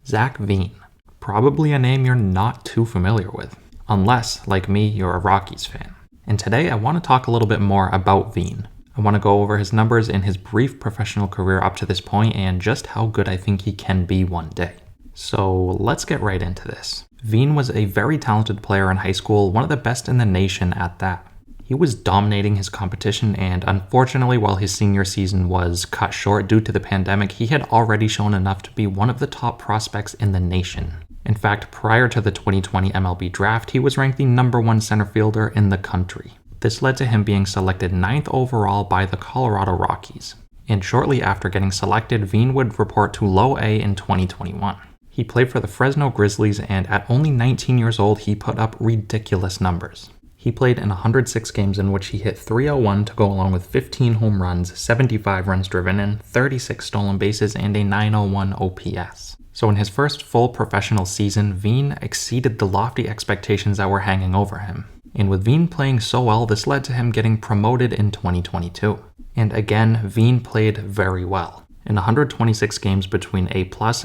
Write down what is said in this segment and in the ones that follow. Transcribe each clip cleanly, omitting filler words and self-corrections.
Zach Veen. Probably a name you're not too familiar with, unless, like me, you're a Rockies fan. And today I want to talk a little bit more about Veen. I want to go over his numbers in his brief professional career up to this point and just how good I think he can be one day. So let's get right into this. Veen was a very talented player in high school, one of the best in the nation at that. He was dominating his competition, and unfortunately, while his senior season was cut short due to the pandemic, he had already shown enough to be one of the top prospects in the nation. In fact, prior to the 2020 MLB draft, he was ranked the #1 center fielder in the country. This led to him being selected 9th overall by the Colorado Rockies. And shortly after getting selected, Veen would report to Low A in 2021. He played for the Fresno Grizzlies, and at only 19 years old, he put up ridiculous numbers. He played in 106 games in which he hit .301 to go along with 15 home runs, 75 runs driven in, 36 stolen bases, and a .901 OPS. So in his first full professional season, Veen exceeded the lofty expectations that were hanging over him. And with Veen playing so well, this led to him getting promoted in 2022. And again, Veen played very well. In 126 games between A+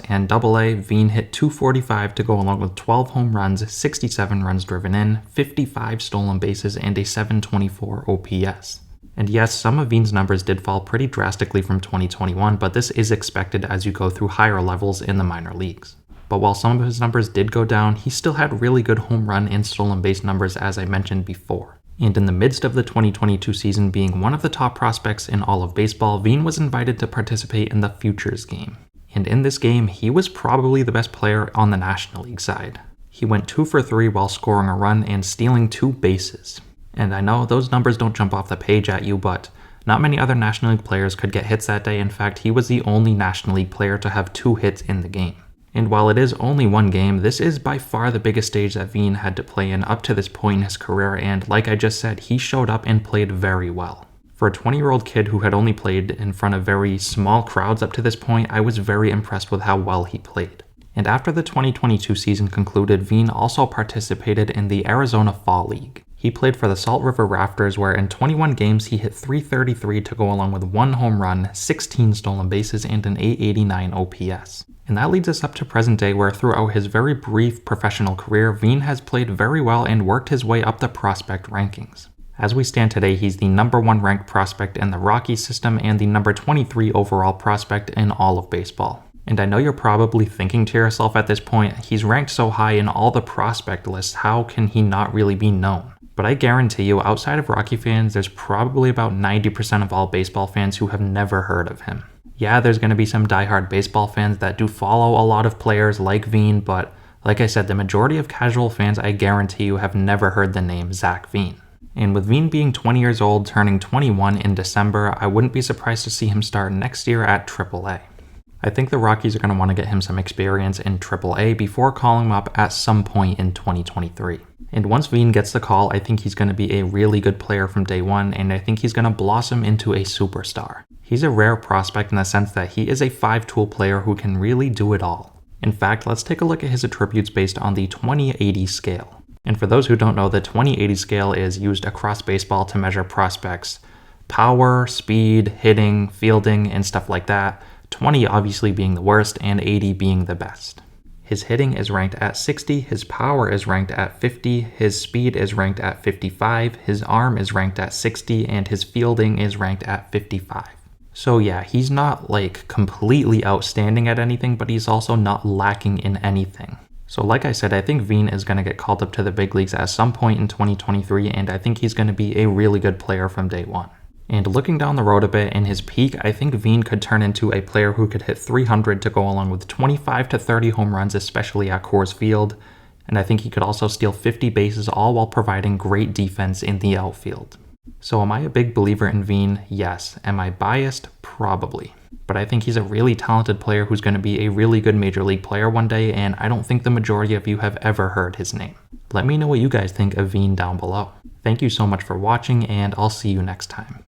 and AA, Veen hit .245 to go along with 12 home runs, 67 runs driven in, 55 stolen bases, and a .724 OPS. And yes, some of Veen's numbers did fall pretty drastically from 2021, but this is expected as you go through higher levels in the minor leagues. But while some of his numbers did go down, he still had really good home run and stolen base numbers as I mentioned before. And in the midst of the 2022 season being one of the top prospects in all of baseball, Veen was invited to participate in the Futures game. And in this game, he was probably the best player on the National League side. He went 2 for 3 while scoring a run and stealing 2 bases. And I know those numbers don't jump off the page at you, but not many other National League players could get hits that day. In fact, he was the only National League player to have 2 hits in the game. And while it is only one game, this is by far the biggest stage that Veen had to play in up to this point in his career, and like I just said, he showed up and played very well. For a 20-year-old kid who had only played in front of very small crowds up to this point, I was very impressed with how well he played. And after the 2022 season concluded, Veen also participated in the Arizona Fall League. He played for the Salt River Rafters, where in 21 games he hit .333 to go along with 1 home run, 16 stolen bases, and an .889 OPS. And that leads us up to present day, where throughout his very brief professional career, Veen has played very well and worked his way up the prospect rankings. As we stand today, he's the #1 ranked prospect in the Rockies system and the #23 overall prospect in all of baseball. And I know you're probably thinking to yourself at this point, he's ranked so high in all the prospect lists, how can he not really be known? But I guarantee you, outside of Rocky fans, there's probably about 90% of all baseball fans who have never heard of him. Yeah, there's going to be some diehard baseball fans that do follow a lot of players like Veen, but like I said, the majority of casual fans, I guarantee you, have never heard the name Zach Veen. And with Veen being 20 years old, turning 21 in December, I wouldn't be surprised to see him start next year at AAA. I think the Rockies are going to want to get him some experience in AAA before calling him up at some point in 2023. And once Veen gets the call, I think he's going to be a really good player from day one, and I think he's going to blossom into a superstar. He's a rare prospect in the sense that he is a 5-tool player who can really do it all. In fact, let's take a look at his attributes based on the 20/80 scale. And for those who don't know, the 20/80 scale is used across baseball to measure prospects' power, speed, hitting, fielding, and stuff like that. 20 obviously being the worst and 80 being the best. His hitting is ranked at 60, his power is ranked at 50, his speed is ranked at 55, his arm is ranked at 60, and his fielding is ranked at 55. So yeah, he's not like completely outstanding at anything, but he's also not lacking in anything. So like I said, I think Veen is going to get called up to the big leagues at some point in 2023, and I think he's going to be a really good player from day one. And looking down the road a bit, in his peak, I think Veen could turn into a player who could hit .300 to go along with 25 to 30 home runs, especially at Coors Field. And I think he could also steal 50 bases, all while providing great defense in the outfield. So am I a big believer in Veen? Yes. Am I biased? Probably. But I think he's a really talented player who's going to be a really good major league player one day, and I don't think the majority of you have ever heard his name. Let me know what you guys think of Veen down below. Thank you so much for watching, and I'll see you next time.